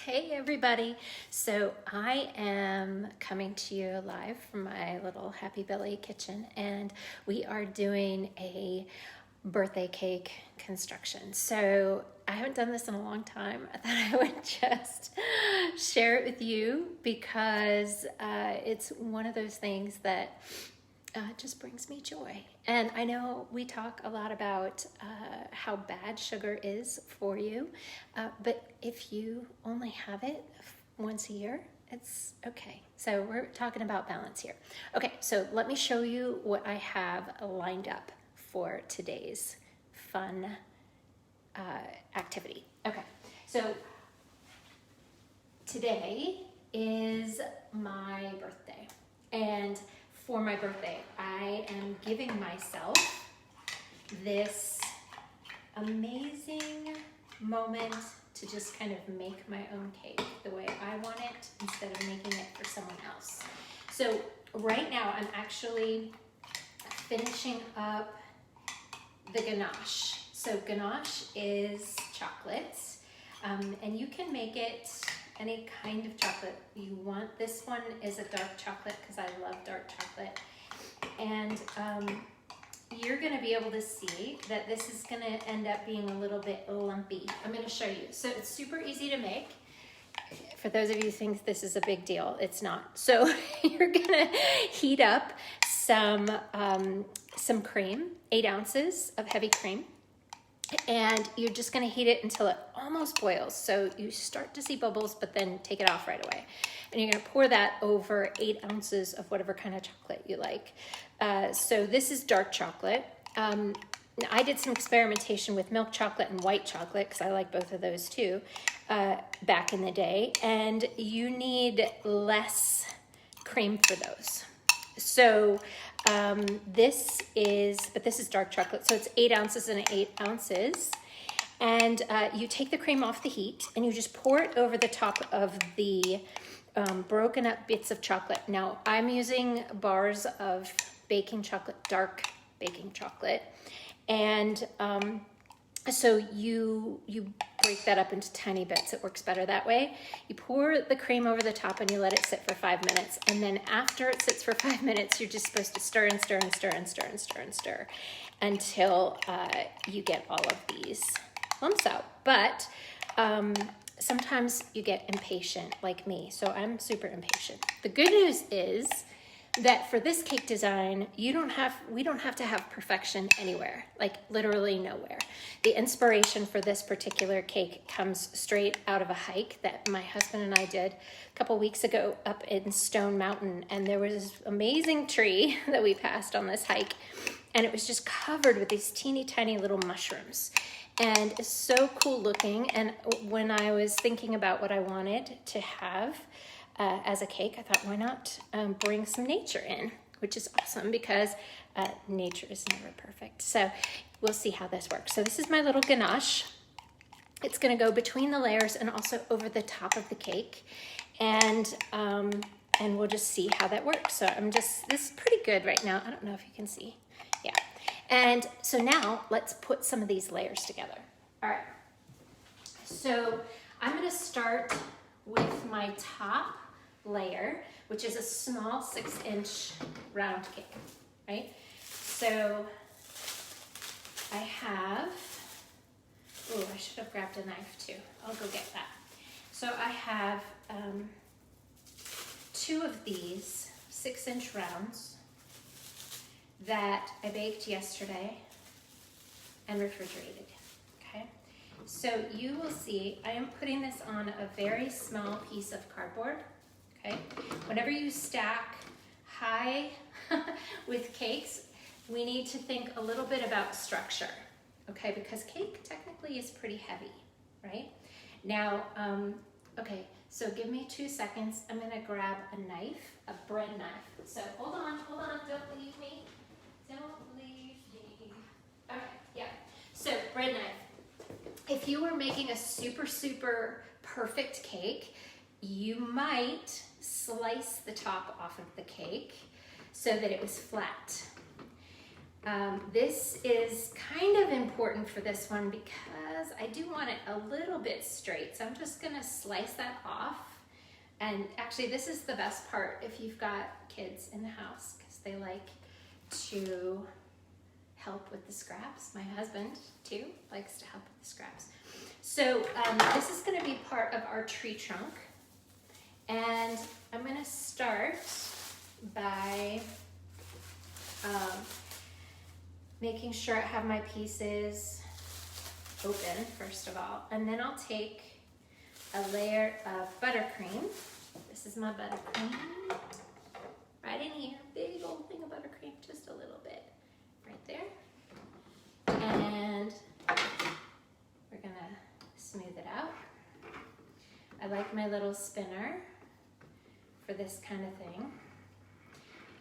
Hey everybody. So I am coming to you live from my little Happy Belly kitchen, and we are doing a birthday cake construction. So I haven't done this in a long time. I thought I would just share it with you because it's one of those things that just brings me joy. And I know we talk a lot about how bad sugar is for you, but if you only have it once a year, it's okay. So we're talking about balance here. Okay, so let me show you what I have lined up for today's fun activity. Okay, so today is my birthday, and for my birthday, I am giving myself this amazing moment to just kind of make my own cake the way I want it instead of making it for someone else. So right now I'm actually finishing up the ganache. So ganache is chocolate, and you can make it any kind of chocolate you want. This one is a dark chocolate because I love dark chocolate. And you're gonna be able to see that this is gonna end up being a little bit lumpy. I'm gonna show you. So it's super easy to make. For those of you who think this is a big deal, it's not. So you're gonna heat up some cream, 8 ounces of heavy cream. And you're just gonna heat it until it almost boils. So you start to see bubbles, but then take it off right away. And you're gonna pour that over 8 ounces of whatever kind of chocolate you like. So this is dark chocolate. I did some experimentation with milk chocolate and white chocolate because I like both of those too, back in the day. And you need less cream for those. So this is dark chocolate. So it's 8 ounces and 8 ounces. And you take the cream off the heat and you just pour it over the top of the broken up bits of chocolate. Now I'm using bars of baking chocolate, dark baking chocolate. And so you break that up into tiny bits. It works better that way. You pour the cream over the top and you let it sit for 5 minutes. And then after it sits for 5 minutes, you're just supposed to stir and stir and stir and stir and stir and stir until you get all of these lumps out. But sometimes you get impatient like me. So I'm super impatient. The good news is that for this cake design, we don't have to have perfection anywhere, like literally nowhere. The inspiration for this particular cake comes straight out of a hike that my husband and I did a couple weeks ago up in Stone Mountain. And there was this amazing tree that we passed on this hike, and it was just covered with these teeny tiny little mushrooms. And it's so cool looking. And when I was thinking about what I wanted to have as a cake, I thought, why not bring some nature in, which is awesome because nature is never perfect. So we'll see how this works. So this is my little ganache. It's gonna go between the layers and also over the top of the cake. And we'll just see how that works. So this is pretty good right now. I don't know if you can see. Yeah. And so now let's put some of these layers together. All right. So I'm gonna start with my top layer, which is a small 6-inch round cake, right? So I have, I should have grabbed a knife too. I'll go get that. So I have 2 of these 6-inch rounds that I baked yesterday and refrigerated, okay? So you will see, I am putting this on a very small piece of cardboard, okay? Whenever you stack high with cakes, we need to think a little bit about structure, okay? Because cake technically is pretty heavy, right? Now, okay, so give me 2 seconds. I'm gonna grab a knife, a bread knife. So hold on, don't leave me. Don't leave me. Okay, yeah. So bread knife. If you were making a super, super perfect cake, you might slice the top off of the cake so that it was flat. This is kind of important for this one because I do want it a little bit straight. So I'm just gonna slice that off. And actually this is the best part if you've got kids in the house because they like to help with the scraps. My husband too likes to help with the scraps. So this is gonna be part of our tree trunk. And I'm gonna start by making sure I have my pieces open first of all. And then I'll take a layer of buttercream. This is my buttercream. Right in here, big old thing of buttercream, just a little bit right there. And we're gonna smooth it out. I like my little spinner for this kind of thing.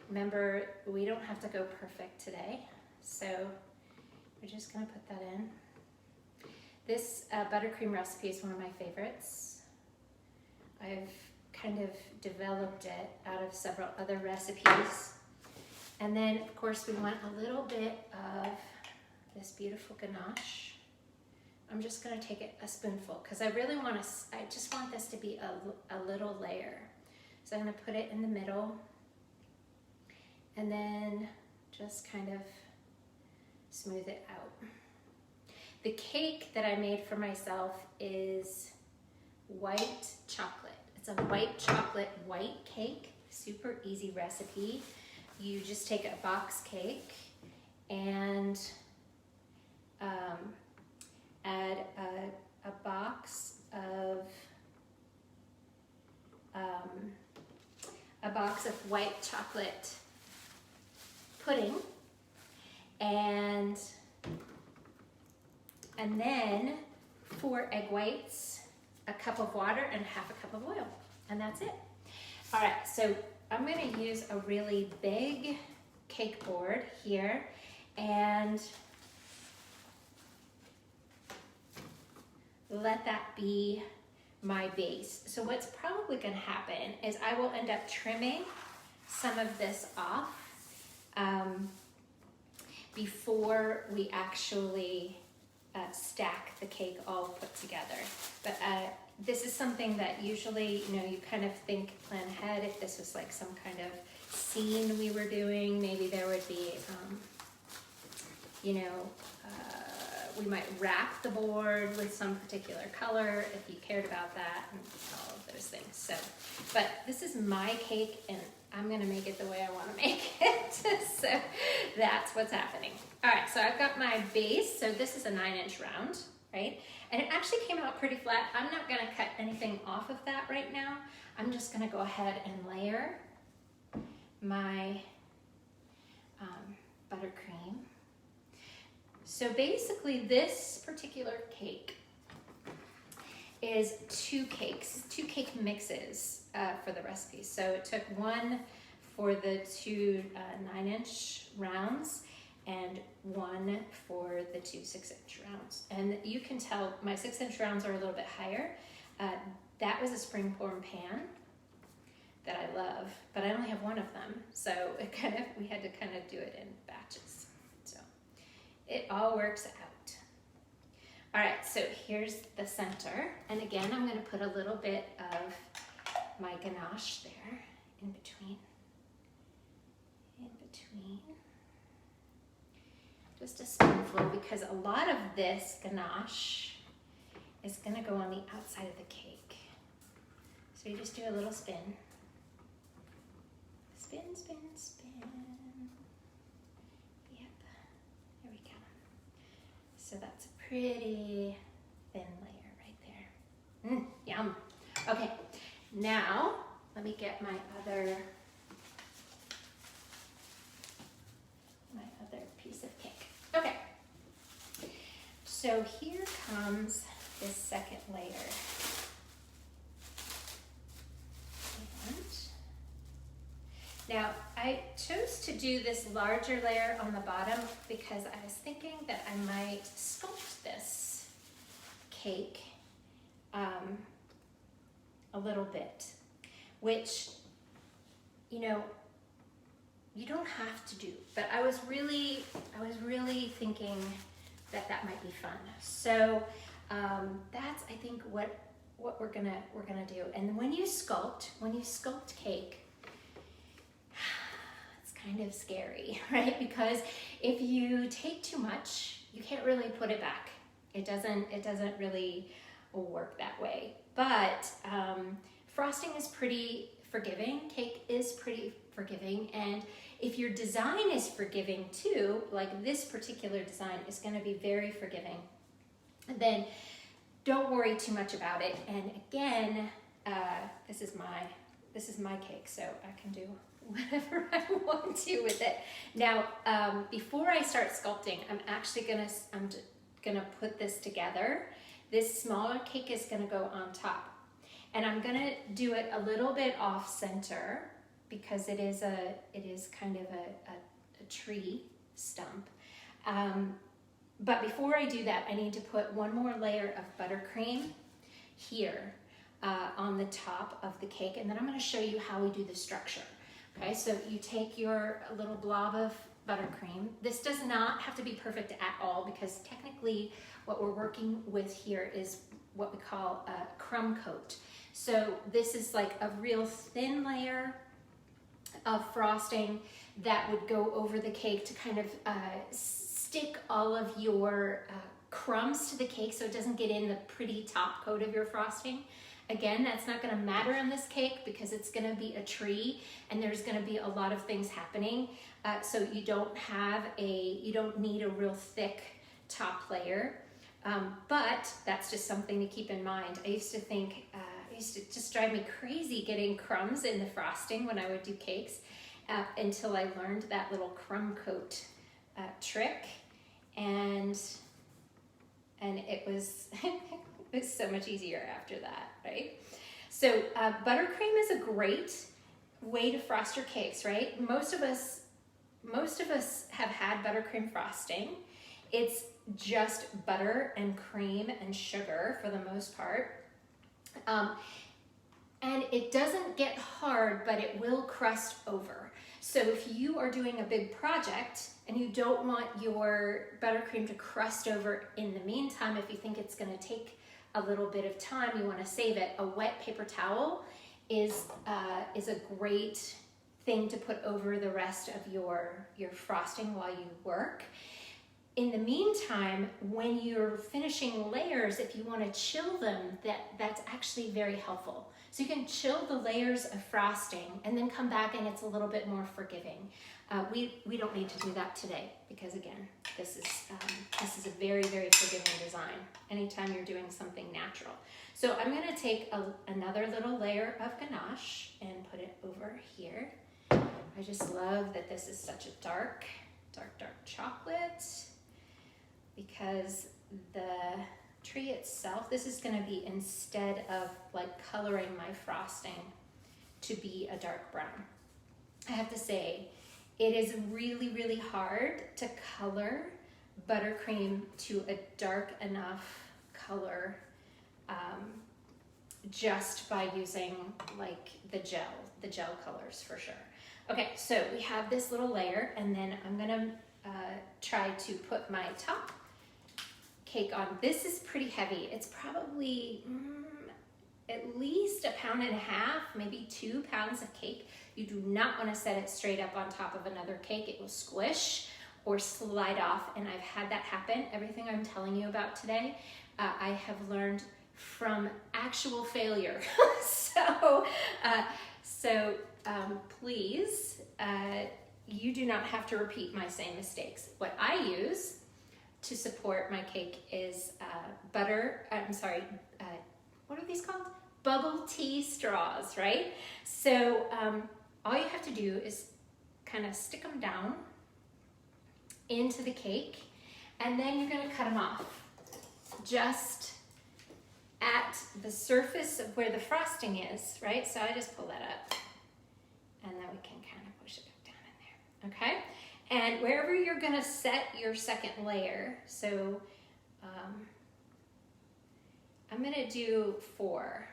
Remember, we don't have to go perfect today, so we're just gonna put that in. This buttercream recipe is one of my favorites. I've kind of developed it out of several other recipes. And then, of course, we want a little bit of this beautiful ganache. I'm just gonna take a spoonful because I really want to, I just want this to be a little layer. So I'm gonna put it in the middle and then just kind of smooth it out. The cake that I made for myself is white chocolate. It's a white chocolate white cake, super easy recipe. You just take a box cake and add a box of white chocolate pudding and then 4 egg whites, a cup of water, and half a cup of oil, and that's it. All right, so I'm gonna use a really big cake board here and let that be my base. So what's probably gonna happen is I will end up trimming some of this off before we actually stack the cake all put together. But this is something that usually, you know, you kind of plan ahead. If this was like some kind of scene we were doing, maybe there would be, you know, we might wrap the board with some particular color if you cared about that and all of those things. So, but this is my cake and I'm gonna make it the way I wanna make it. So that's what's happening. All right, so I've got my base. So this is a 9-inch round, right? And it actually came out pretty flat. I'm not gonna cut anything off of that right now. I'm just gonna go ahead and layer my buttercream. So basically this particular cake is 2 cake mixes for the recipe. So it took 1 for the 2 9-inch rounds and 1 for the 2 6-inch rounds. And you can tell my 6-inch rounds are a little bit higher. That was a springform pan that I love, but I only have 1 of them. So we had to kind of do it in batches. So it all works out. All right, so here's the center. And again, I'm gonna put a little bit of my ganache there in between. Just a spoonful, because a lot of this ganache is gonna go on the outside of the cake. So you just do a little spin. Spin, spin, spin. Yep, there we go. So that's a pretty thin layer right there. Yum. Okay, now let me get my other piece of cake. Okay, so here comes this second layer. And now I chose to do this larger layer on the bottom because I was thinking that I might sculpt this cake a little bit, which, you know, you don't have to do, but I was really thinking that that might be fun. So that's, I think, what we're gonna do. And when you sculpt cake, it's kind of scary, right? Because if you take too much, you can't really put it back. It doesn't really work that way. But frosting is pretty forgiving. Cake is pretty forgiving, and if your design is forgiving too, like this particular design is going to be very forgiving, then don't worry too much about it. And again, this is my cake, so I can do whatever I want to with it. Now, before I start sculpting, I'm gonna put this together. This smaller cake is gonna go on top, and I'm gonna do it a little bit off center because it is kind of a tree stump. But before I do that, I need to put one more layer of buttercream here on the top of the cake, and then I'm going to show you how we do the structure. Okay, so you take your little blob of buttercream. This does not have to be perfect at all, because technically what we're working with here is what we call a crumb coat. So this is like a real thin layer of frosting that would go over the cake to kind of stick all of your crumbs to the cake so it doesn't get in the pretty top coat of your frosting. Again, that's not going to matter on this cake because it's going to be a tree and there's going to be a lot of things happening. So you don't need a real thick top layer. But that's just something to keep in mind. I used to think, it used to just drive me crazy getting crumbs in the frosting when I would do cakes until I learned that little crumb coat trick, and it was it was so much easier after that, right? So buttercream is a great way to frost your cakes, right? Most of us have had buttercream frosting. It's just butter and cream and sugar for the most part. And it doesn't get hard, but it will crust over. So if you are doing a big project and you don't want your buttercream to crust over in the meantime, if you think it's going to take a little bit of time, you want to save it, a wet paper towel is a great thing to put over the rest of your frosting while you work. In the meantime, when you're finishing layers, if you want to chill them, that's actually very helpful. So you can chill the layers of frosting and then come back and it's a little bit more forgiving. We don't need to do that today because, again, this is a very, very forgiving design anytime you're doing something natural. So I'm going to take another little layer of ganache and put it over here. I just love that this is such a dark chocolate, because the tree itself, this is going to be, instead of like coloring my frosting to be a dark brown. I have to say, it is really, really hard to color buttercream to a dark enough color just by using like the gel colors for sure. Okay, so we have this little layer, and then I'm gonna try to put my top cake on. This is pretty heavy. It's probably at least 1.5 pounds, maybe 2 pounds of cake. You do not want to set it straight up on top of another cake. It will squish or slide off, and I've had that happen. Everything I'm telling you about today, I have learned from actual failure. So please, you do not have to repeat my same mistakes. What I use to support my cake is what are these called? Bubble tea straws, right? So all you have to do is kind of stick them down into the cake, and then you're going to cut them off just at the surface of where the frosting is, right? So I just pull that up, and then we can kind of push it down in there, okay? And wherever you're gonna set your second layer, so I'm gonna do 4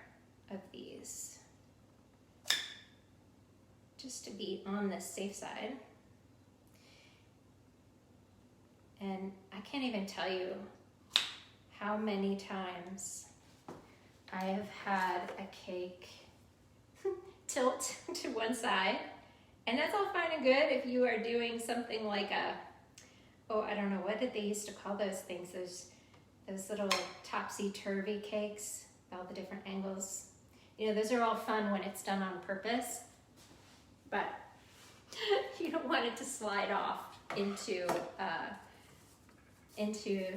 of these, just to be on the safe side. And I can't even tell you how many times I have had a cake tilt to one side. And that's all fine and good if you are doing something like I don't know, what did they used to call those things? Those little topsy-turvy cakes, all the different angles. You know, those are all fun when it's done on purpose, but you don't want it to slide off into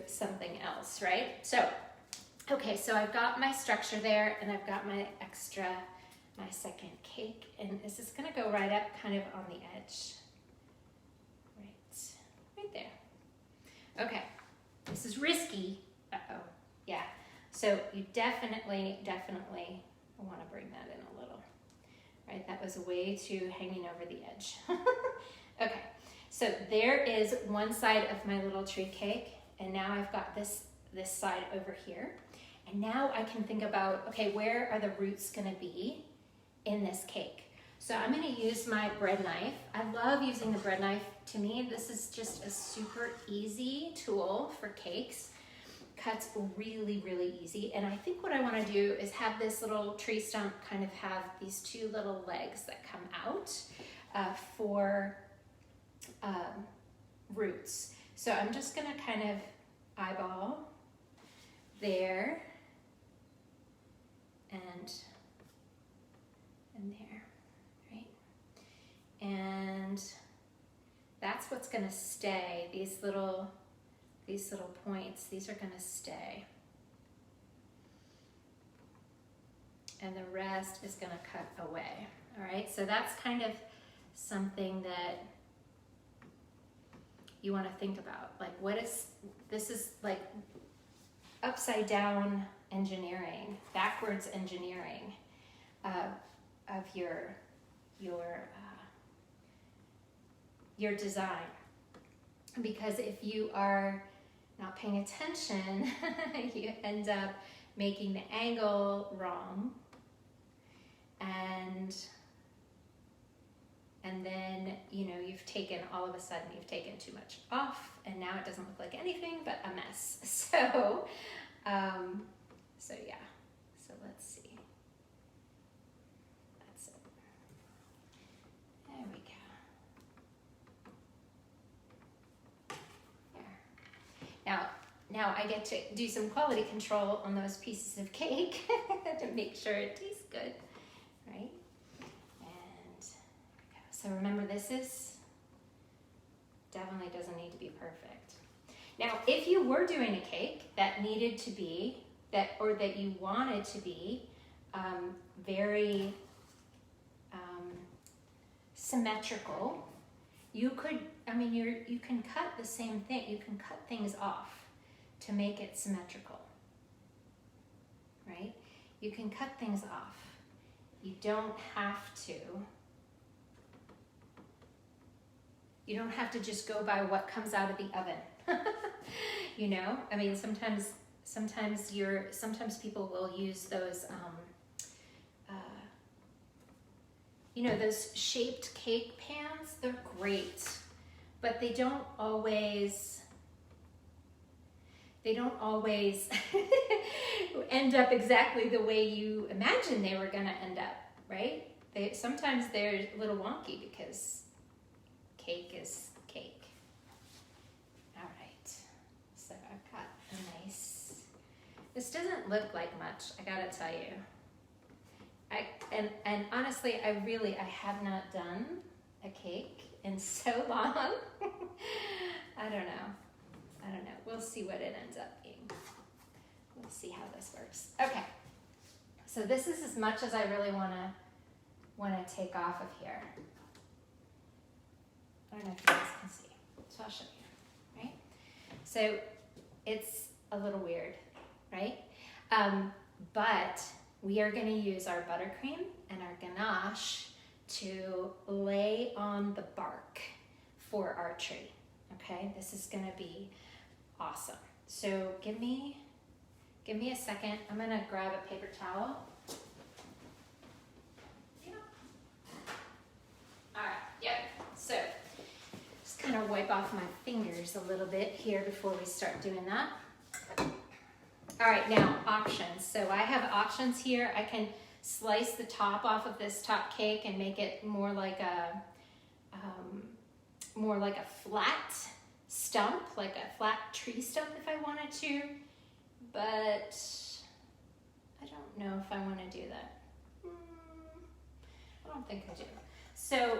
something else, right? So, okay, so I've got my structure there, and I've got my second cake, and this is gonna go right up kind of on the edge. Right there. Okay, this is risky. Uh-oh, yeah. So you definitely wanna bring that in a little. Right, that was way too hanging over the edge. Okay, so there is one side of my little tree cake, and now I've got this side over here. And now I can think about, okay, where are the roots gonna be in this cake? So I'm gonna use my bread knife. I love using the bread knife. To me, this is just a super easy tool for cakes. Cuts really, really easy. And I think what I wanna do is have this little tree stump kind of have these two little legs that come out for roots. So I'm just gonna kind of eyeball there and there, right? And that's what's gonna stay. These little points, these are gonna stay. And the rest is gonna cut away, all right? So that's kind of something that you wanna think about. Like, this is like upside down engineering, backwards engineering of your design. Because if you are not paying attention, you end up making the angle wrong, and then, you know, all of a sudden you've taken too much off, and now it doesn't look like anything but a mess. So yeah, so let's see. That's it. There we go. There. Now I get to do some quality control on those pieces of cake to make sure it tastes good, right? And so remember, this definitely doesn't need to be perfect. Now, if you were doing a cake that needed to be, that you wanted to be very symmetrical, you can cut the same thing. You can cut things off to make it symmetrical, right? You can cut things off. You don't have to just go by what comes out of the oven. You know, I mean, sometimes people will use those, you know, those shaped cake pans. They're great, but they don't always end up exactly the way you imagine they were gonna end up, right? Sometimes they're a little wonky because cake is cake. All right, so I've got a nice, this doesn't look like much, I gotta tell you. And honestly, I have not done a cake in so long. I don't know. We'll see what it ends up being. We'll see how this works. Okay. So this is as much as I really wanna take off of here. I don't know if you guys can see. So I'll show you, right? So it's a little weird, right? But we are gonna use our buttercream and our ganache to lay on the bark for our tree, okay? This is gonna be awesome. So give me a second. I'm gonna grab a paper towel. Yeah. All right, yep. So just kind of wipe off my fingers. fingers a little bit here before we start doing that. All right, now options. So I have options here. I can slice the top off of this top cake and make it more like a flat stump, like a flat tree stump if I wanted to, but I don't know if I want to do that. I don't think I do. So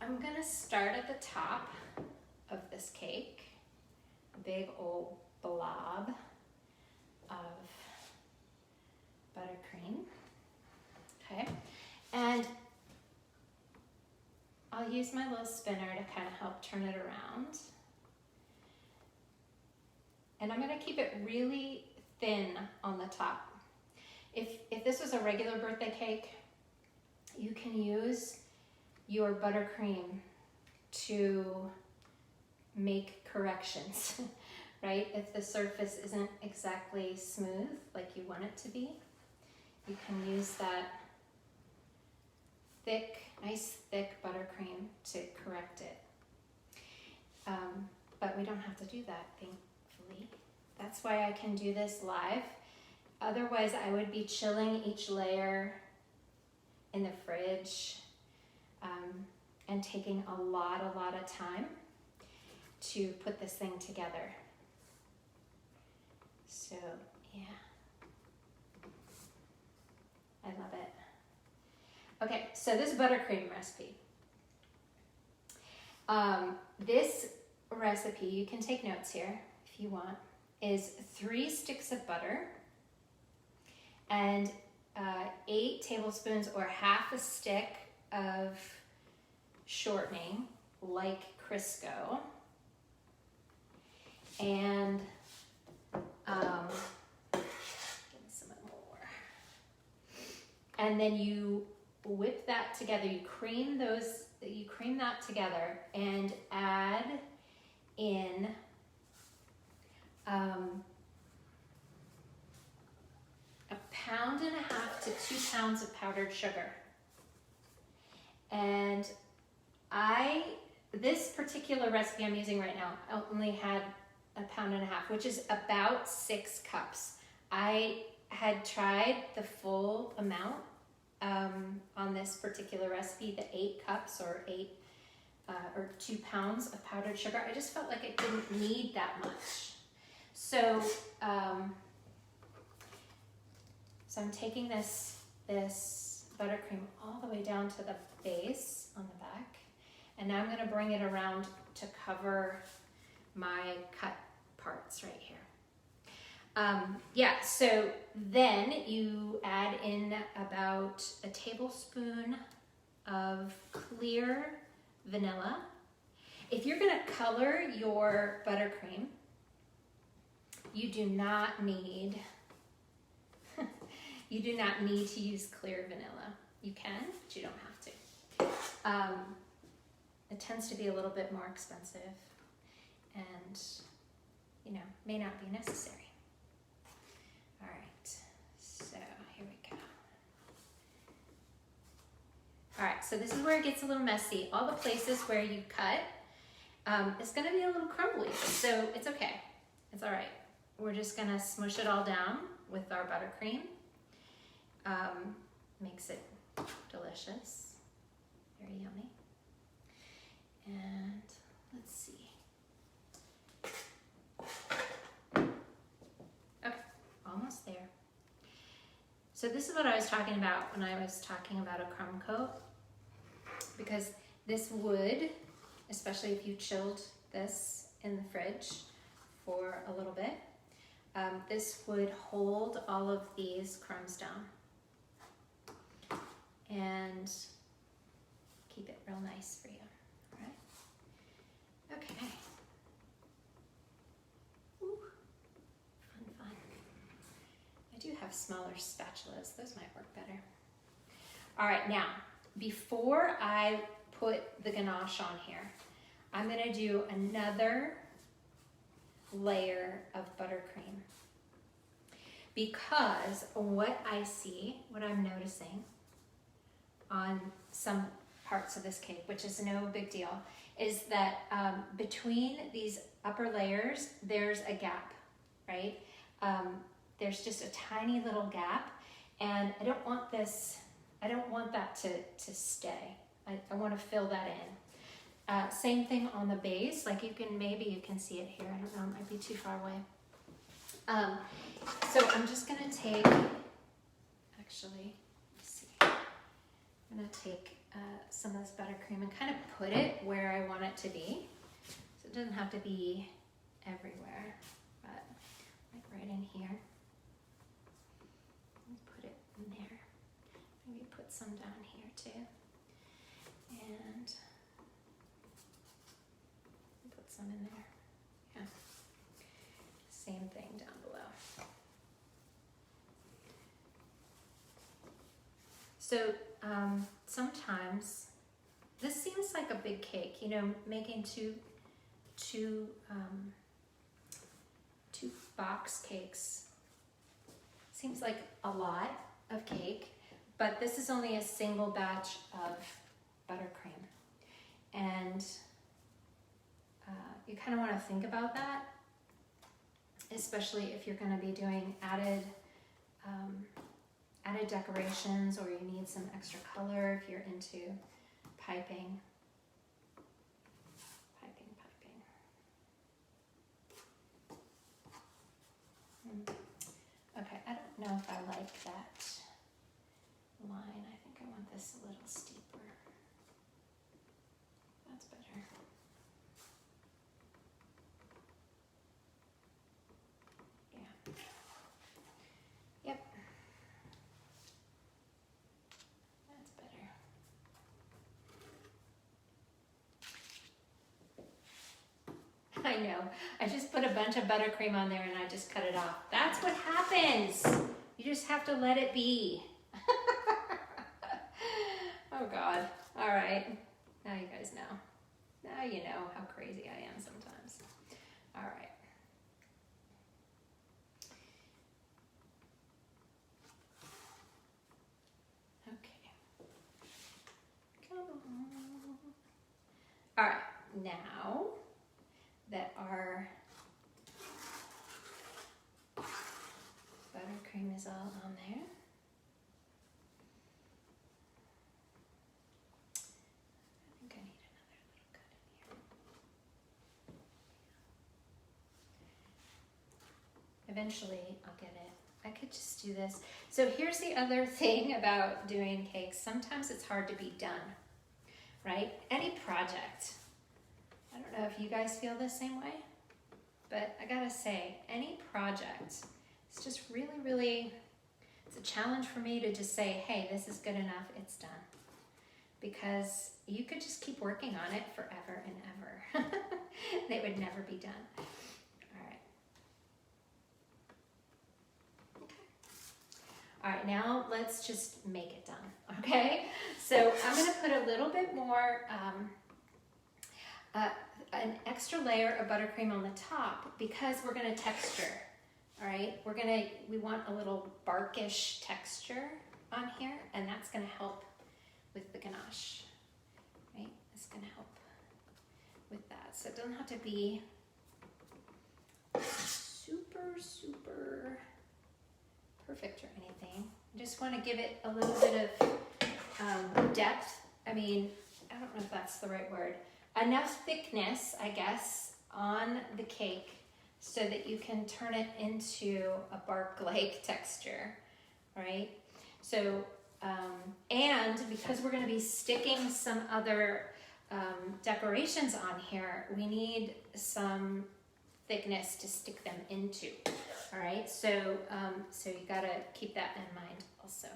I'm gonna start at the top of this cake, a big old blob of buttercream, okay? And I'll use my little spinner to kind of help turn it around. And I'm gonna keep it really thin on the top. If this was a regular birthday cake, you can use your buttercream to make corrections, right? If the surface isn't exactly smooth like you want it to be, you can use that thick, nice thick buttercream to correct it. But we don't have to do that, thankfully. That's why I can do this live. Otherwise, I would be chilling each layer in the fridge and taking a lot of time to put this thing together. So, yeah. I love it. Okay, so this buttercream recipe. This recipe, you can take notes here if you want, is 3 sticks of butter and 8 tablespoons or half a stick of shortening, like Crisco, and give me some more. And then you whip that together. You cream that together and add in a 1.5 pounds to 2 pounds of powdered sugar. And this particular recipe I'm using right now, I only had 1.5 pounds, which is about 6 cups. I had tried the full amount on this particular recipe, the 8 cups or 2 pounds of powdered sugar. I just felt like it didn't need that much. So, so I'm taking this buttercream all the way down to the base on the back, and now I'm going to bring it around to cover my cut parts right here. So then you add in about a tablespoon of clear vanilla. If you're going to color your buttercream, you do not need to use clear vanilla. You can, but you don't have to. It tends to be a little bit more expensive and, may not be necessary. All right, so here we go. All right, so this is where it gets a little messy. All the places where you cut, it's gonna be a little crumbly, so it's okay. It's all right. We're just gonna smush it all down with our buttercream. Makes it delicious, very yummy. And let's see. Okay, almost there. So this is what I was talking about when I was talking about a crumb coat, because this would, especially if you chilled this in the fridge for a little bit, this would hold all of these crumbs down and keep it real nice for you. All right? Okay. Ooh, fun. I do have smaller spatulas. Those might work better. All right, now, before I put the ganache on here, I'm gonna do another layer of buttercream, because what I'm noticing on some parts of this cake, which is no big deal, is that between these upper layers, there's a gap, right? There's just a tiny little gap, and I don't want that to stay. I want to fill that in. Same thing on the base, like maybe you can see it here. I don't know, it might be too far away. So I'm just gonna take, actually, let's see. I'm gonna take some of this buttercream and kind of put it where I want it to be. So it doesn't have to be everywhere, but like right in here. Put it in there. Maybe put some down here too. And put some in there. Yeah. Same thing down below. So sometimes this seems like a big cake, you know, making two box cakes seems like a lot of cake, but this is only a single batch of buttercream, and you kind of want to think about that, especially if you're going to be doing added decorations, or you need some extra color if you're into piping. Okay, I don't know if I like that line. I think I want this a little steeper. That's better. Yeah. Yep. That's better. I know. I just put a bunch of buttercream on there and I just cut it off. That's what happens. You just have to let it be. Oh God. All right. Now you guys know. Now you know how crazy I am sometimes. All right. Okay. Come on. All right. Now that our buttercream is all on there, I think I need another little cut in here. Eventually I'll get it. I could just do this. So here's the other thing about doing cakes. Sometimes it's hard to be done, right? Any project. I don't know if you guys feel the same way, but I gotta say, any project, it's just really, it's a challenge for me to just say, hey, this is good enough, it's done. Because you could just keep working on it forever and ever. And it would never be done. All right. Okay. All right, now let's just make it done, okay? So I'm gonna put a little bit more, an extra layer of buttercream on the top because we're gonna texture, all right? We want a little barkish texture on here, and that's gonna help with the ganache, right? It's gonna help with that. So it doesn't have to be super perfect or anything. I just wanna give it a little bit of depth. I mean, I don't know if that's the right word. Enough thickness, I guess, on the cake so that you can turn it into a bark-like texture, right? So, and because we're gonna be sticking some other decorations on here, we need some thickness to stick them into, all right? So, so you gotta keep that in mind also.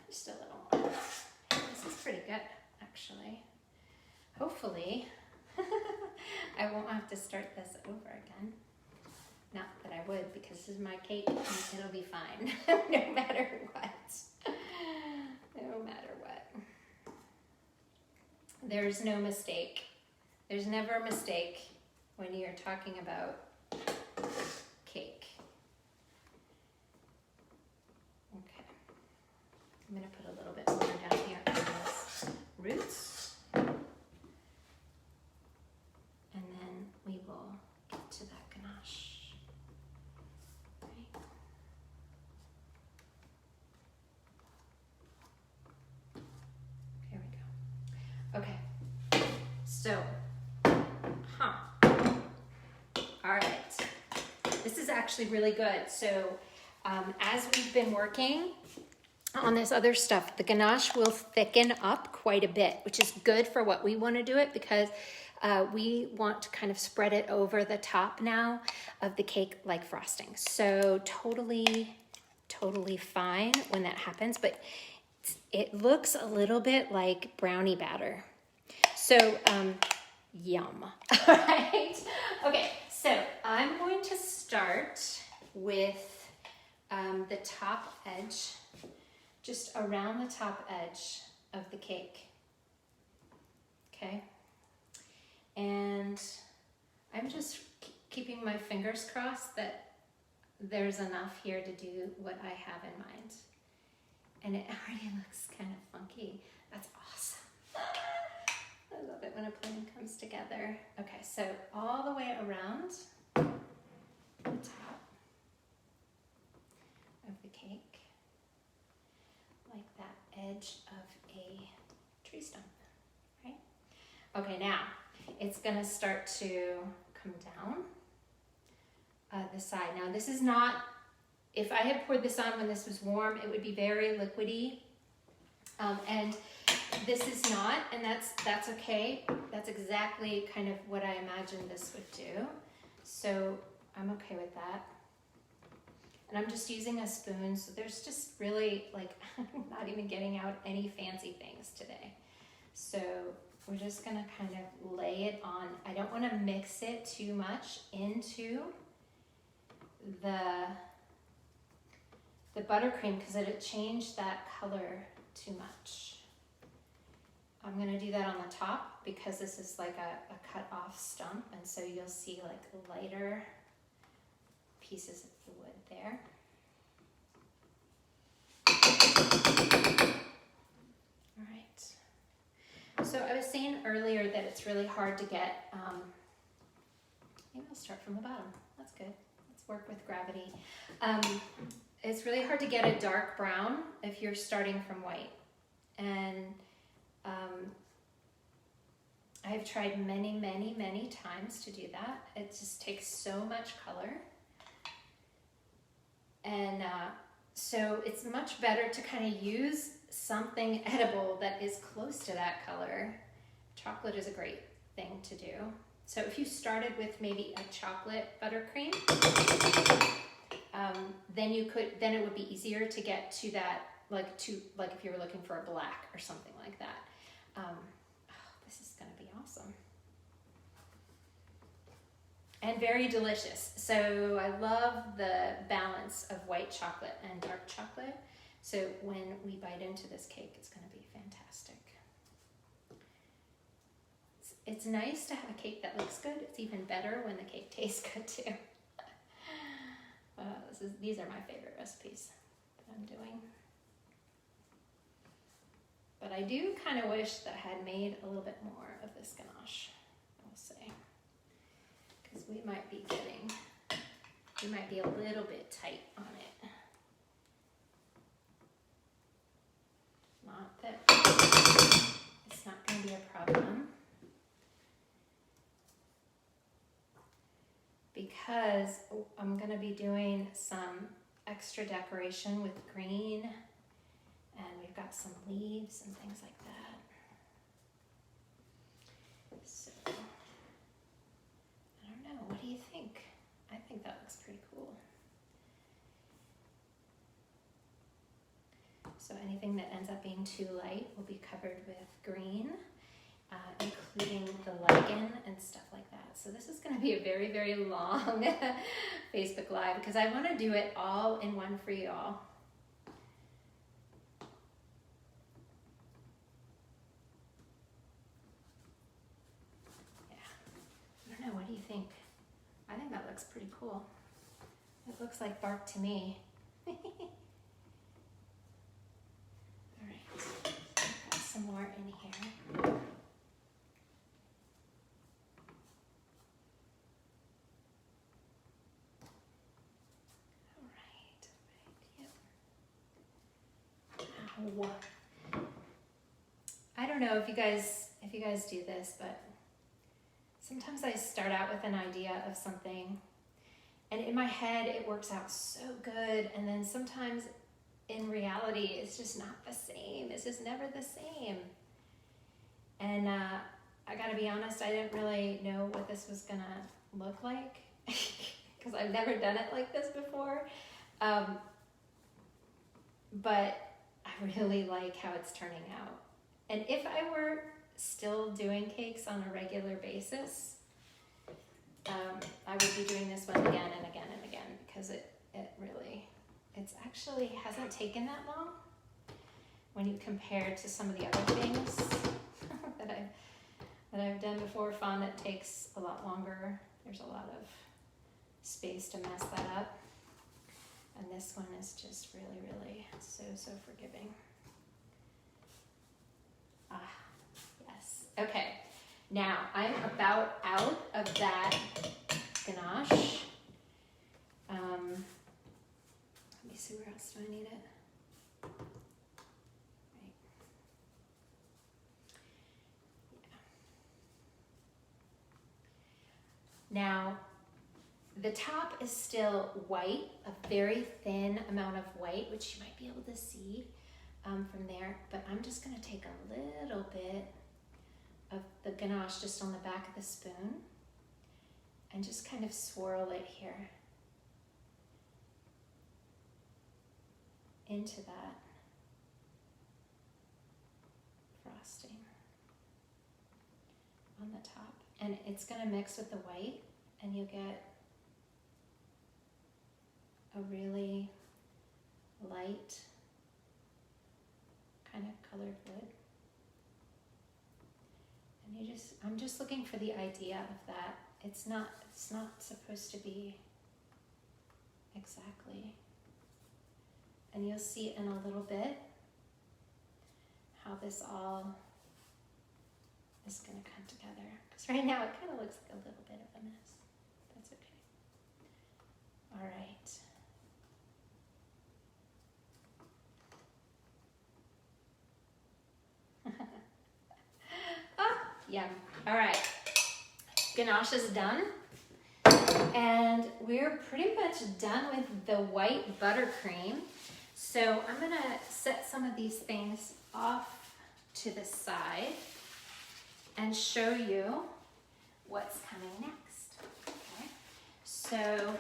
Just a little more. This is pretty good, actually. Hopefully, I won't have to start this over again. Not that I would, because this is my cake and it'll be fine, no matter what. No matter what. There's no mistake. There's never a mistake when you're talking about cake. Okay. I'm gonna put a little bit more down here on those roots. And then we will get to that ganache. Right. Here we go. Okay, so, all right. This is actually really good. So as we've been working on this other stuff, the ganache will thicken up quite a bit, which is good for what we want to do it, because we want to kind of spread it over the top now of the cake like frosting. So totally fine when that happens, but it looks a little bit like brownie batter. So yum. All right. Okay, so I'm going to start with the top edge, just around the top edge of the cake. Okay. And I'm just keeping my fingers crossed that there's enough here to do what I have in mind. And it already looks kind of funky. That's awesome. I love it when a plan comes together. Okay, so all the way around the top of the cake, like that edge of a tree stump, right? Okay, now it's gonna start to come down the side. Now this is not, if I had poured this on when this was warm, it would be very liquidy. And this is not, and that's okay. That's exactly kind of what I imagined this would do. So I'm okay with that. And I'm just using a spoon, so there's just really, like, I'm not even getting out any fancy things today. So we're just gonna kind of lay it on. I don't wanna mix it too much into the buttercream, because it'll change that color too much. I'm gonna do that on the top because this is like a cut off stump, and so you'll see like lighter pieces of the wood there. All right. So I was saying earlier that it's really hard to get, maybe I'll start from the bottom. That's good. Let's work with gravity. It's really hard to get a dark brown if you're starting from white. And I've tried many times to do that. It just takes so much color. And so it's much better to kind of use something edible that is close to that color. Chocolate is a great thing to do. So if you started with maybe a chocolate buttercream, then it would be easier to get to that, like if you were looking for a black or something like that. This is gonna be awesome. And very delicious. So I love the balance of white chocolate and dark chocolate. So when we bite into this cake, it's gonna be fantastic. It's nice to have a cake that looks good. It's even better when the cake tastes good too. These are my favorite recipes that I'm doing. But I do kind of wish that I had made a little bit more of this ganache, I will say. Because we might be a little bit tight on it. Not that it's not going to be a problem. Because I'm going to be doing some extra decoration with green, and we've got some leaves and things like that. So, I don't know, what do you think? I think that looks pretty cool. So anything that ends up being too light will be covered with green, including the lichen and stuff like that. So this is going to be a very long Facebook Live because I want to do it all in one for you all. Yeah, I don't know, what do you think? I think that looks pretty cool. It looks like bark to me. some more in here. Wow. I don't know if you guys do this, but sometimes I start out with an idea of something and in my head it works out so good, and then sometimes in reality it's just not the same. It's just never the same. And I gotta be honest, I didn't really know what this was gonna look like because I've never done it like this before. But I really like how it's turning out. And if I were still doing cakes on a regular basis, I would be doing this one again and again and again, because it's actually hasn't taken that long when you compare to some of the other things that I've done before. Fondant takes a lot longer. There's a lot of space to mess that up. And this one is just really, really so forgiving. Ah, yes. Okay, now I'm about out of that ganache. Let me see, where else do I need it? Right. Yeah. Now, the top is still white, a very thin amount of white, which you might be able to see from there, but I'm just gonna take a little bit of the ganache just on the back of the spoon and just kind of swirl it here into that frosting on the top. And it's gonna mix with the white, and you'll get a really light kind of colored wood. And I'm just looking for the idea of that. It's not supposed to be exactly. And you'll see in a little bit how this all is gonna come together. Because right now it kind of looks like a little bit of a mess. That's okay. All right. Yum. All right, ganache is done, and we're pretty much done with the white buttercream. So I'm gonna set some of these things off to the side and show you what's coming next. Okay. So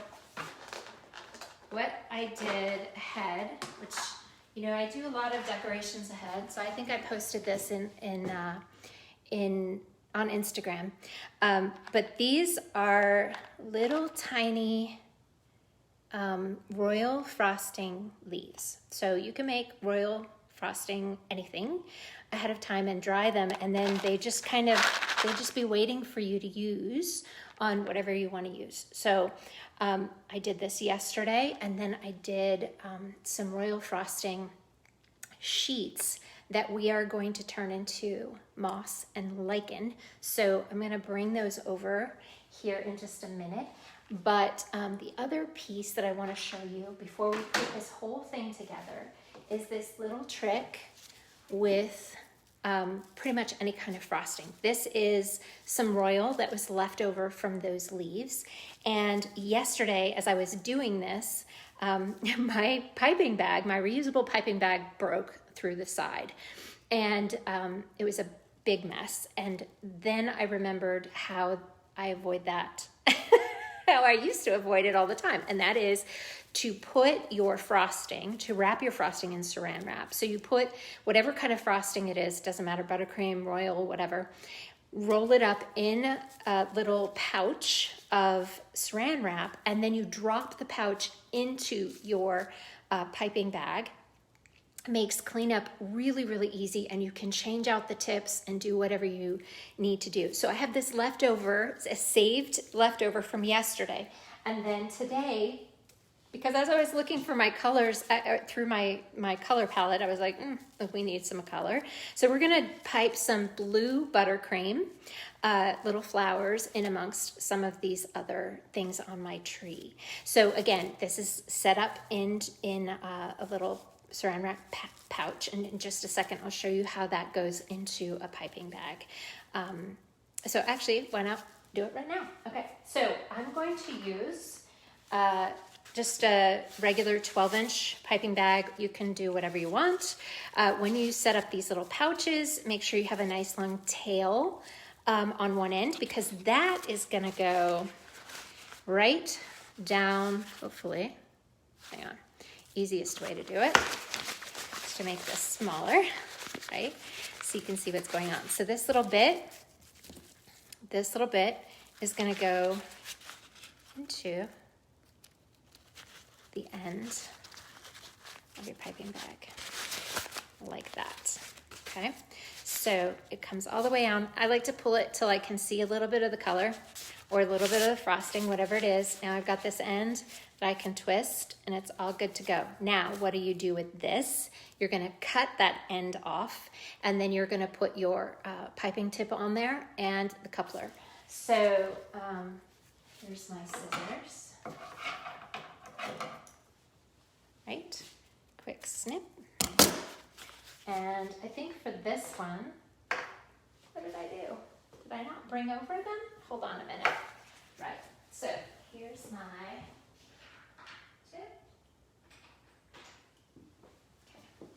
what I did ahead, which, you know, I do a lot of decorations ahead, so I think I posted this on Instagram, but these are little tiny royal frosting leaves. So you can make royal frosting anything ahead of time and dry them, and then they just be waiting for you to use on whatever you want to use. So I did this yesterday, and then I did some royal frosting sheets that we are going to turn into moss and lichen. So I'm gonna bring those over here in just a minute. But the other piece that I wanna show you before we put this whole thing together is this little trick with pretty much any kind of frosting. This is some royal that was left over from those leaves. And yesterday, as I was doing this, my piping bag, my reusable piping bag, broke through the side, and it was a big mess. And then I remembered how I avoid that, how I used to avoid it all the time, and that is to put your frosting, to wrap your frosting in saran wrap. So you put whatever kind of frosting it is, doesn't matter, buttercream, royal, whatever, roll it up in a little pouch of saran wrap, and then you drop the pouch into your piping bag. Makes cleanup really, really easy, and you can change out the tips and do whatever you need to do. So I have this leftover, a saved leftover from yesterday, and then today because as I was looking for my colors through my color palette, I was like, we need some color. So we're gonna pipe some blue buttercream, little flowers in amongst some of these other things on my tree. So again, this is set up in a little saran wrap pouch, and in just a second I'll show you how that goes into a piping bag. So actually, why not do it right now? Okay, so I'm going to use just a regular 12-inch piping bag. You can do whatever you want. When you set up these little pouches, make sure you have a nice long tail on one end, because that is gonna go right down, hopefully, hang on, easiest way to do it is to make this smaller, right? So you can see what's going on. So this little bit is gonna go into the end of your piping bag, like that, okay? So it comes all the way on. I like to pull it till I can see a little bit of the color or a little bit of the frosting, whatever it is. Now I've got this end that I can twist, and it's all good to go. Now, what do you do with this? You're gonna cut that end off, and then you're gonna put your piping tip on there and the coupler. So here's my scissors. Right, quick snip. And I think for this one, what did I do? Did I not bring over them? Hold on a minute. Right, so here's my tip. Okay.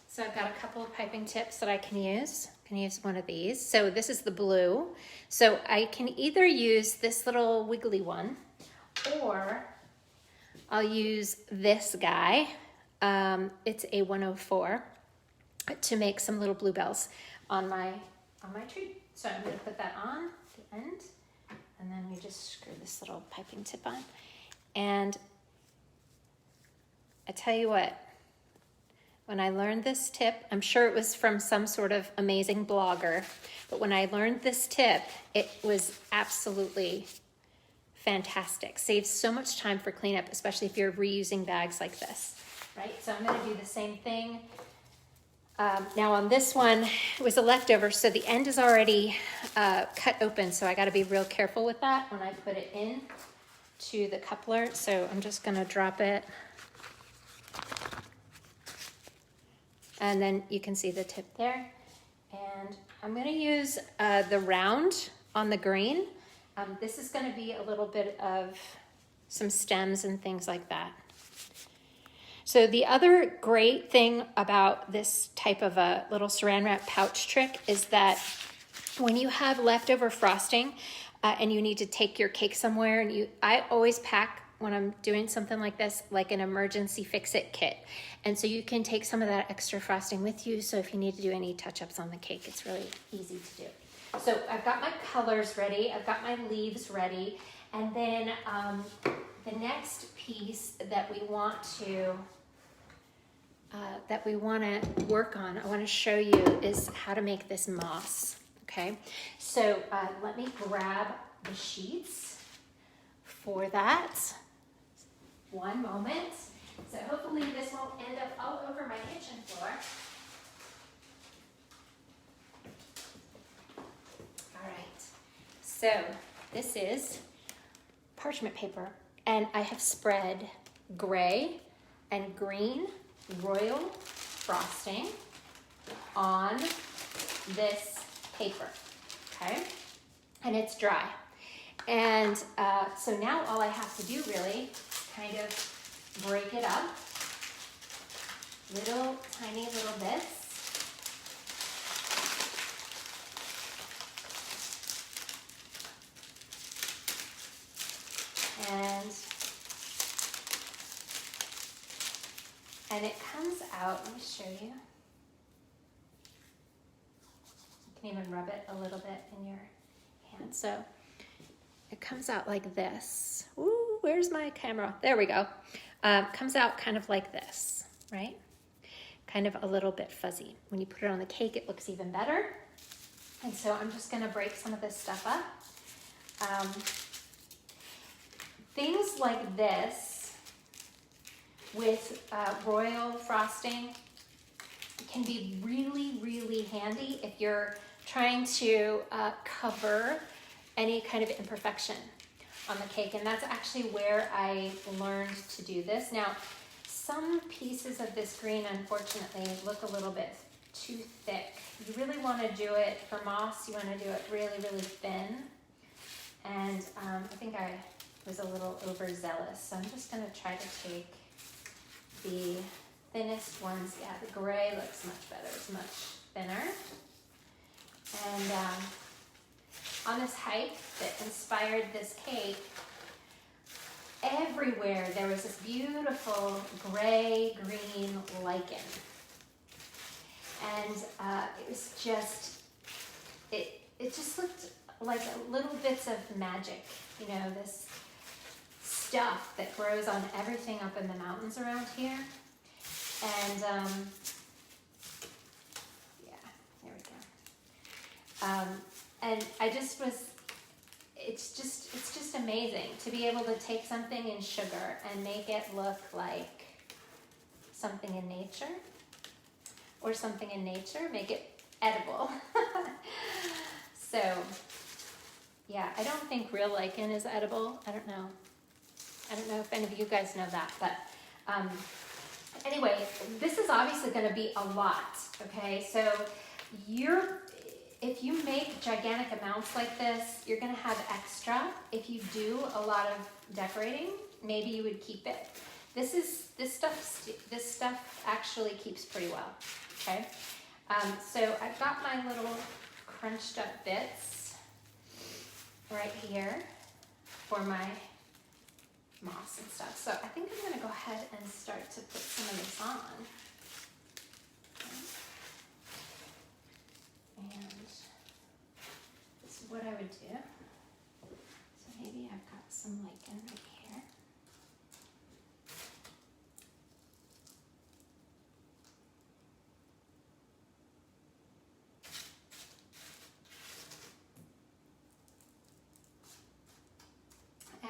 So I've got a couple of piping tips that I can use. I can use one of these. So this is the blue. So I can either use this little wiggly one, or I'll use this guy. It's a 104 to make some little bluebells on my tree. So I'm going to put that on the end, and then we just screw this little piping tip on. And I tell you what, when I learned this tip, I'm sure it was from some sort of amazing blogger, but when I learned this tip, it was absolutely fantastic. Saves so much time for cleanup, especially if you're reusing bags like this, right? So I'm going to do the same thing. Now on this one, it was a leftover, so the end is already cut open, so I got to be real careful with that when I put it in to the coupler. So I'm just going to drop it, and then you can see the tip there. And I'm going to use the round on the green. This is going to be a little bit of some stems and things like that. So the other great thing about this type of a little saran wrap pouch trick is that when you have leftover frosting and you need to take your cake somewhere, and I always pack, when I'm doing something like this, like an emergency fix-it kit. And so you can take some of that extra frosting with you, so if you need to do any touch-ups on the cake, it's really easy to do. So I've got my colors ready, I've got my leaves ready, and then the next piece that we want to work on, I want to show you, is how to make this moss. Okay, so let me grab the sheets for that. One moment. So hopefully this won't end up all over my kitchen floor. All right, so this is parchment paper, and I have spread gray and green royal frosting on this paper, okay? And it's dry. And so now all I have to do really is kind of break it up, little tiny little bits. And it comes out, let me show you. You can even rub it a little bit in your hand. So it comes out like this. Ooh, where's my camera? There we go. Comes out kind of like this, right? Kind of a little bit fuzzy. When you put it on the cake, it looks even better. And so I'm just gonna break some of this stuff up. Things like this with royal frosting can be really, really handy if you're trying to cover any kind of imperfection on the cake. And that's actually where I learned to do this. Now, some pieces of this green, unfortunately, look a little bit too thick. You really want to do it for moss, you want to do it really, really thin. And I think I was a little overzealous, so I'm just going to try to take the thinnest ones. Yeah, the gray looks much better, it's much thinner. And on this hike that inspired this cake, everywhere there was this beautiful gray-green lichen. And it was just, it just looked like little bits of magic, you know, this stuff that grows on everything up in the mountains around here. And yeah, there we go. And I just was, it's just amazing to be able to take something in sugar and make it look like something in nature, or something in nature, make it edible. So, yeah, I don't think real lichen is edible. I don't know if any of you guys know that, but anyway, this is obviously going to be a lot, okay? So if you make gigantic amounts like this, you're going to have extra. If you do a lot of decorating, maybe you would keep it. This stuff actually keeps pretty well, okay? So I've got my little crunched up bits right here for my moss and stuff. So I think I'm going to go ahead and start to put some of this on. Okay. And this is what I would do. So maybe I've got some lichen right here.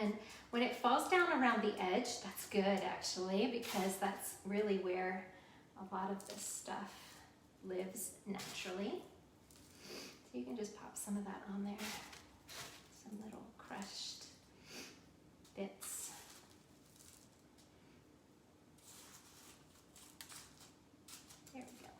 And when it falls down around the edge, that's good actually, because that's really where a lot of this stuff lives naturally. So you can just pop some of that on there, some little crushed bits. There we go.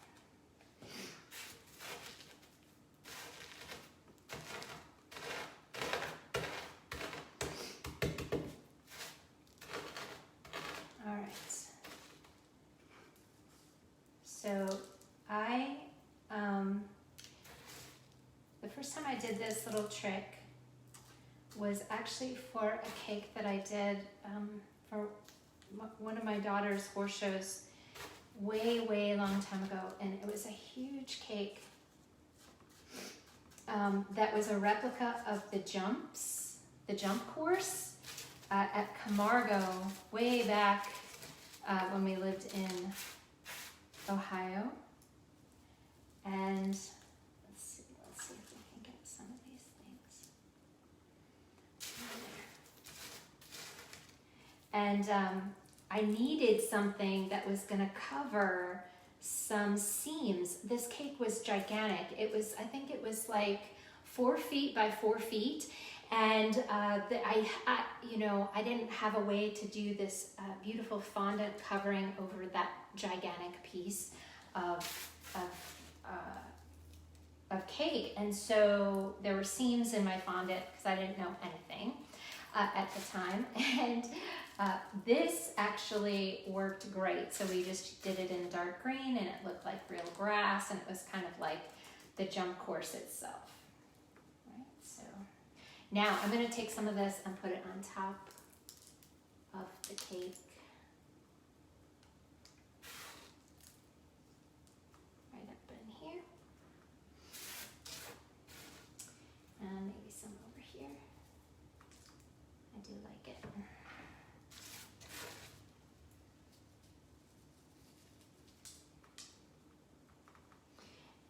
All right. So the first time I did this little trick was actually for a cake that I did for one of my daughter's horse shows way, way long time ago. And it was a huge cake that was a replica of the jump course at Camargo way back when we lived in Ohio. And let's see if we can get some of these things on there. And I needed something that was going to cover some seams. This cake was gigantic. It was, I think it was like 4 feet by 4 feet. And I didn't have a way to do this beautiful fondant covering over that gigantic piece of cake. And so there were seams in my fondant because I didn't know anything at the time. And this actually worked great. So we just did it in dark green and it looked like real grass, and it was kind of like the jump course itself. Now I'm going to take some of this and put it on top of the cake. Right up in here. And maybe some over here. I do like it.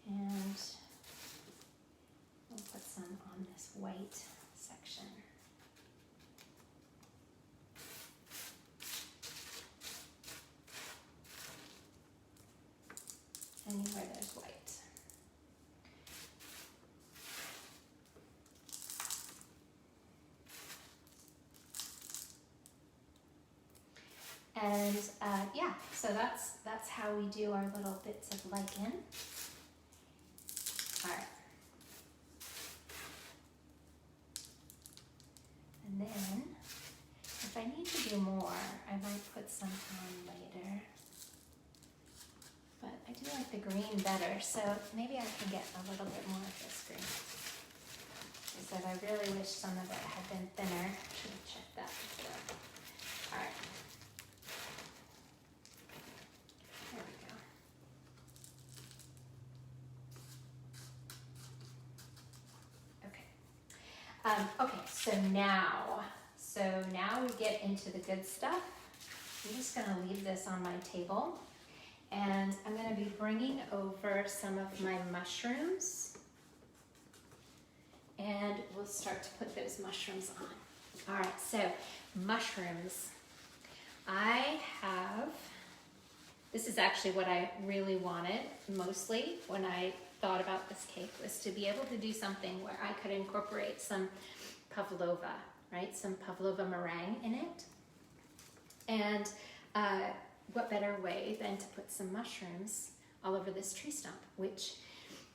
And we'll put some on this white section. anywhere there's white. And yeah, so that's how we do our little bits of lichen. All right. And then, if I need to do more, I might put some on later. But I do like the green better, so maybe I can get a little bit more of this green. I said I really wish some of it had been thinner. Should have checked that before. All right. There we go. Okay. Okay, so now we get into the good stuff. I'm just gonna leave this on my table, and I'm gonna be bringing over some of my mushrooms, and we'll start to put those mushrooms on. All right, so mushrooms. This is actually what I really wanted mostly when I thought about this cake, was to be able to do something where I could incorporate some pavlova, right? Some pavlova meringue in it. And what better way than to put some mushrooms all over this tree stump, which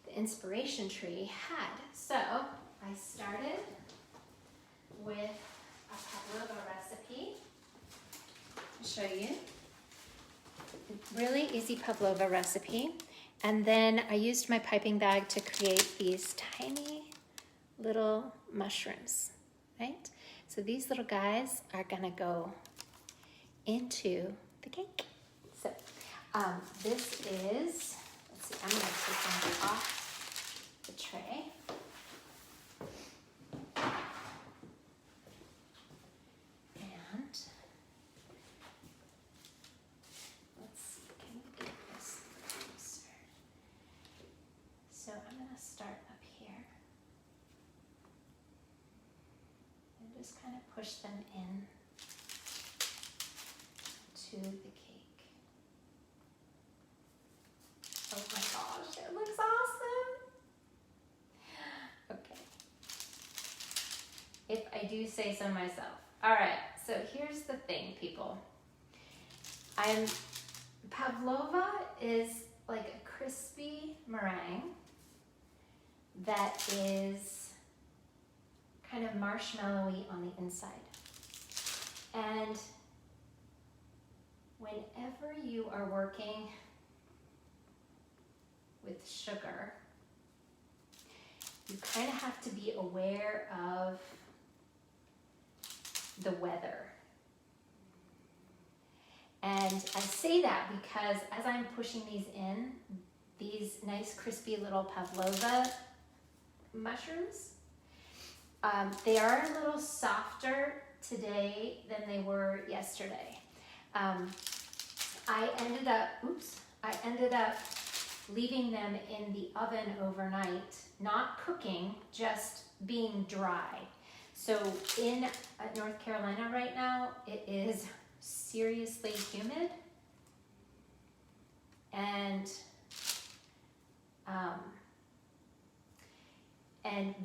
the inspiration tree had. So I started with a pavlova recipe. I'll show you. Really easy pavlova recipe. And then I used my piping bag to create these tiny little mushrooms, right? So these little guys are gonna go into the cake. So this is, let's see, I'm gonna take them off the tray. And let's see, can we get this closer? So I'm gonna start up here and just kind of push them in to the cake. Oh my gosh, it looks awesome. Okay. If I do say so myself. All right, so here's the thing, people. Pavlova is like a crispy meringue that is kind of marshmallowy on the inside. And whenever you are working with sugar, you kind of have to be aware of the weather. And I say that because as I'm pushing these in, these nice crispy little pavlova mushrooms, they are a little softer today than they were yesterday. I ended up leaving them in the oven overnight, not cooking, just being dry. So in North Carolina right now, it is seriously humid and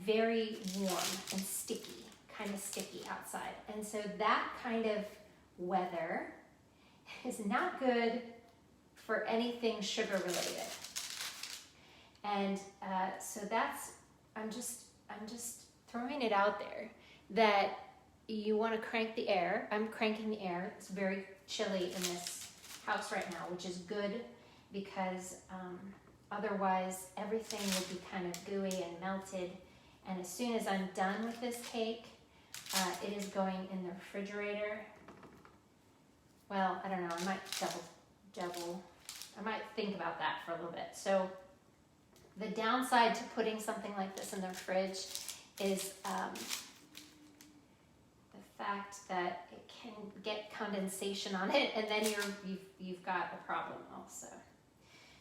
very warm and sticky, kind of sticky outside. And so that kind of weather is not good for anything sugar related. And so I'm just throwing it out there that you want to crank the air. I'm cranking the air. It's very chilly in this house right now, which is good because otherwise everything will be kind of gooey and melted. And as soon as I'm done with this cake, it is going in the refrigerator. Well, I don't know, I might double. I might think about that for a little bit. So the downside to putting something like this in the fridge is the fact that it can get condensation on it, and then you've got a problem also.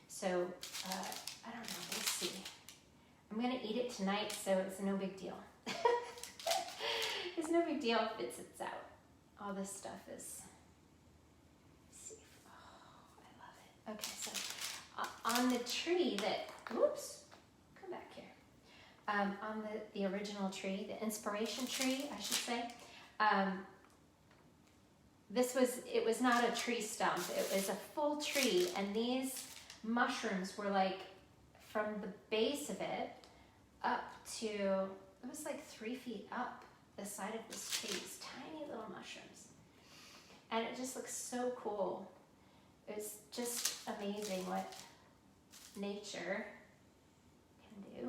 So I don't know, we'll see. I'm gonna eat it tonight, so it's no big deal. It's no big deal if it sits out. All this stuff is, let's see. Oh, I love it. Okay, so on the tree that, oops, come back here. On the original tree, the inspiration tree, I should say. It was not a tree stump, it was a full tree, and these mushrooms were like from the base of it up to, it was like 3 feet up the side of this tree, these tiny little mushrooms. And it just looks so cool. It was just amazing what nature can do.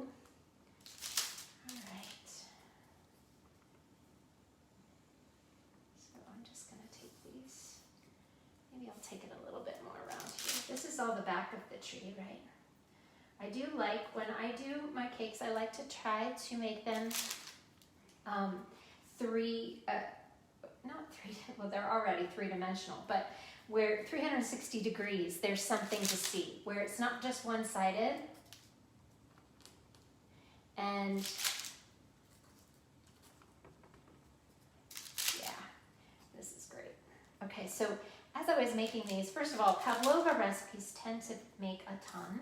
All right. So I'm just gonna take these. Maybe I'll take it a little bit more around here. This is all the back of the tree, right? I do like, when I do my cakes, I like to try to make them well, they're already three-dimensional, but where 360 degrees, there's something to see, where it's not just one-sided. And yeah, this is great. Okay, so as I was making these, first of all, pavlova recipes tend to make a ton.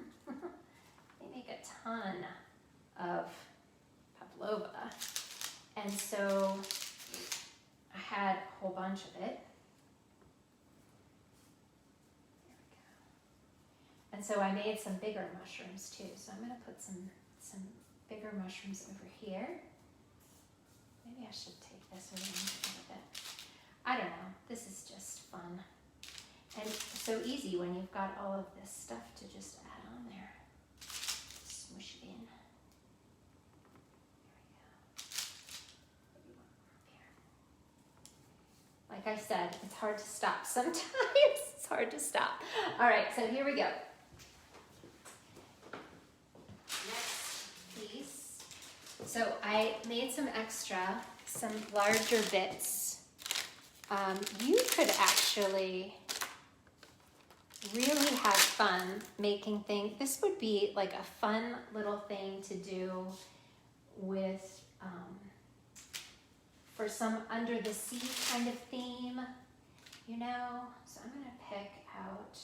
They make a ton of pavlova. And so I had a whole bunch of it. There we go. And so I made some bigger mushrooms too. So I'm going to put some bigger mushrooms over here. Maybe I should take this around a little bit. I don't know. This is just fun. And so easy when you've got all of this stuff to just add on there. Smush it in. Like I said, it's hard to stop sometimes. It's hard to stop. All right, so here we go. Next piece. So I made some larger bits. You could actually really have fun making things. This would be like a fun little thing to do with for some under the sea kind of theme, you know? So I'm gonna pick out,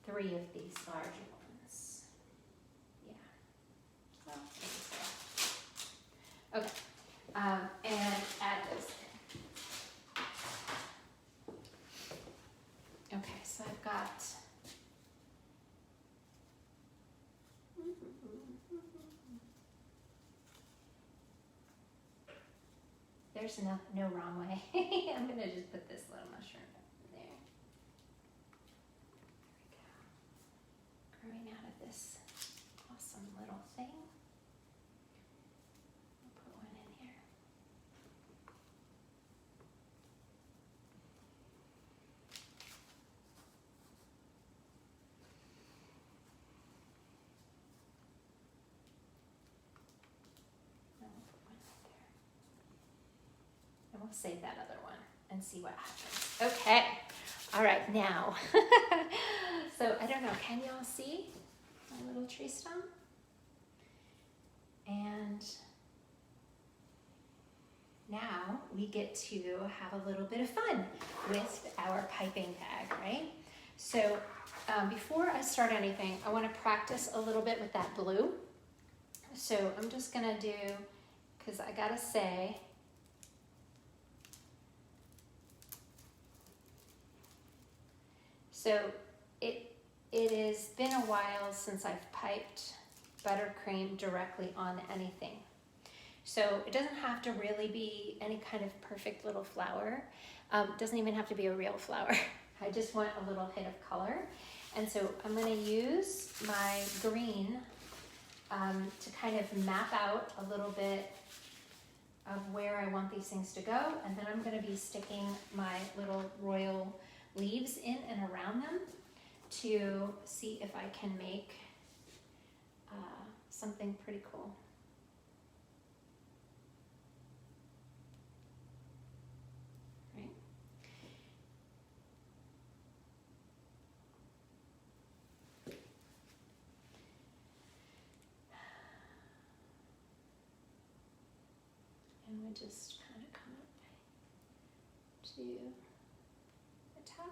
three of these larger ones. Yeah, well, maybe so. Okay, and add those in. Okay, so I've got, there's no wrong way. I'm gonna just put this little mushroom in there. There we go. Growing out of this awesome little thing. I'll put one in here. And we'll save that other one and see what happens. Okay, all right, now. So I don't know, can y'all see my little tree stump? And now we get to have a little bit of fun with our piping bag, right? So before I start anything, I want to practice a little bit with that blue. So I'm just gonna do, because I gotta say, so it has been a while since I've piped buttercream directly on anything. So it doesn't have to really be any kind of perfect little flower. It doesn't even have to be a real flower. I just want a little hit of color. And so I'm gonna use my green to kind of map out a little bit of where I want these things to go. And then I'm gonna be sticking my little royal leaves in and around them to see if I can make something pretty cool. Right? And we just kind of come up to to the top.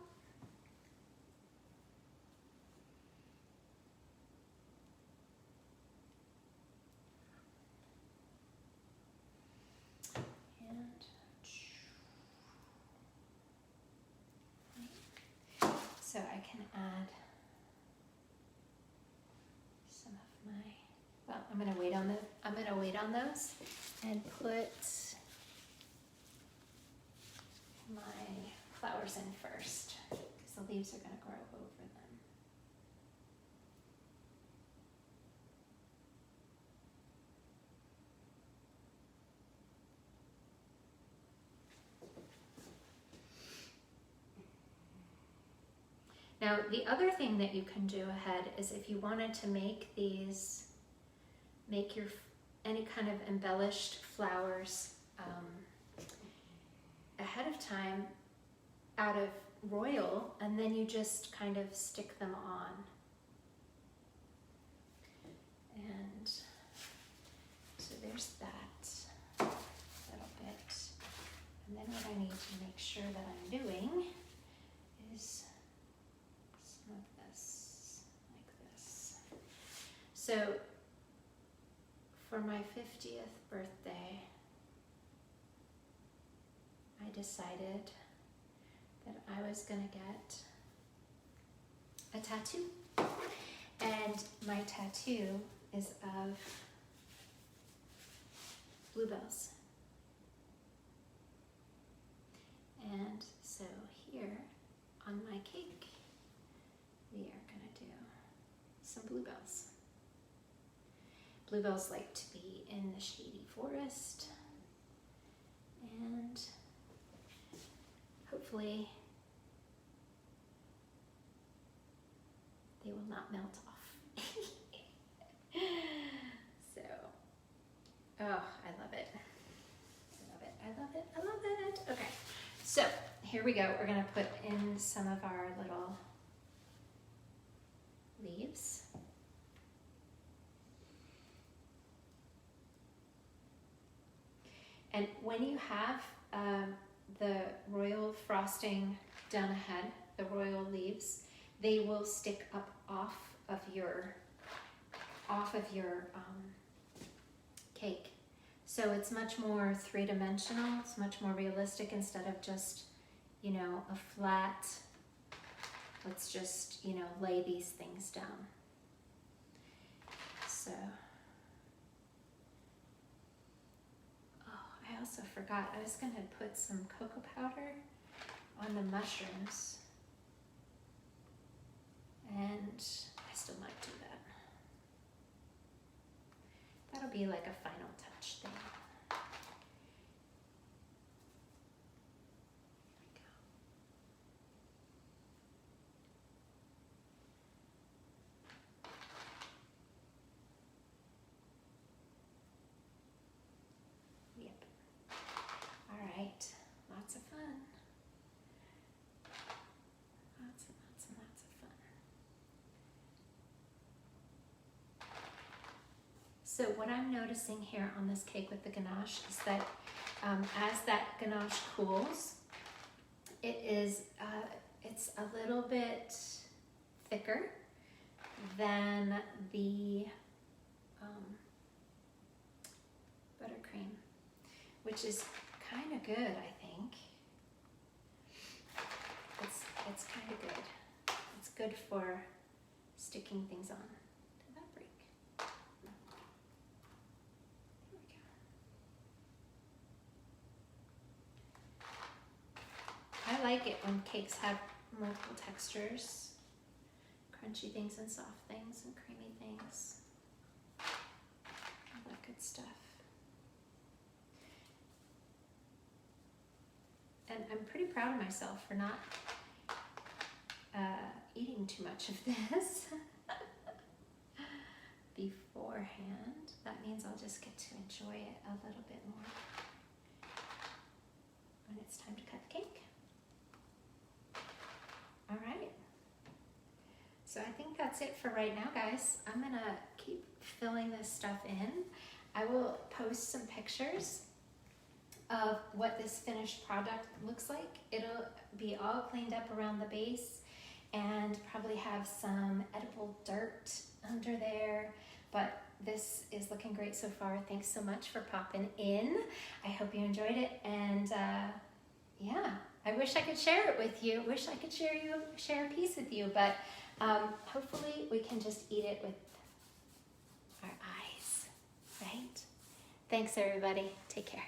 So I can add some of my, well, I'm gonna wait on those and put my flowers in first because the leaves are gonna grow over them. Now, the other thing that you can do ahead is if you wanted to make these, make your any kind of embellished flowers ahead of time out of royal, and then you just kind of stick them on. And so there's that little bit. And then what I need to make sure that I'm doing is some of this, like this. So for my 50th birthday, I decided that I was gonna get a tattoo. And my tattoo is of bluebells. And so here on my cake, we are gonna do some bluebells. Bluebells like to be in the shady forest, and hopefully they will not melt off. So, oh, I love it. I love it, I love it, I love it. Okay, so here we go. We're gonna put in some of our little leaves. And when you have the royal frosting done ahead, the royal leaves, they will stick up off of your cake. So it's much more three-dimensional, it's much more realistic instead of just, you know, a flat, let's just, you know, lay these things down. So, oh, I also forgot, I was gonna put some cocoa powder on the mushrooms, and I still might do that. That'll be like a final touch thing. Yep. All right, lots of fun. Lots and lots and lots of fun. So what I'm noticing here on this cake with the ganache is that as that ganache cools, it's a little bit thicker than the buttercream, which is kind of good, I think. It's kind of good. It's good for sticking things on. Did that break? There we go. I like it when cakes have multiple textures, crunchy things and soft things and creamy things, all that good stuff. And I'm pretty proud of myself for not eating too much of this beforehand. That means I'll just get to enjoy it a little bit more when it's time to cut the cake. All right. So I think that's it for right now, guys. I'm gonna keep filling this stuff in. I will post some pictures of what this finished product looks like. It'll be all cleaned up around the base and probably have some edible dirt under there, but this is looking great so far. Thanks so much for popping in. I hope you enjoyed it, and yeah, I wish I could share it with you. Wish I could share a piece with you, but hopefully we can just eat it with our eyes, right? Thanks everybody. Take care.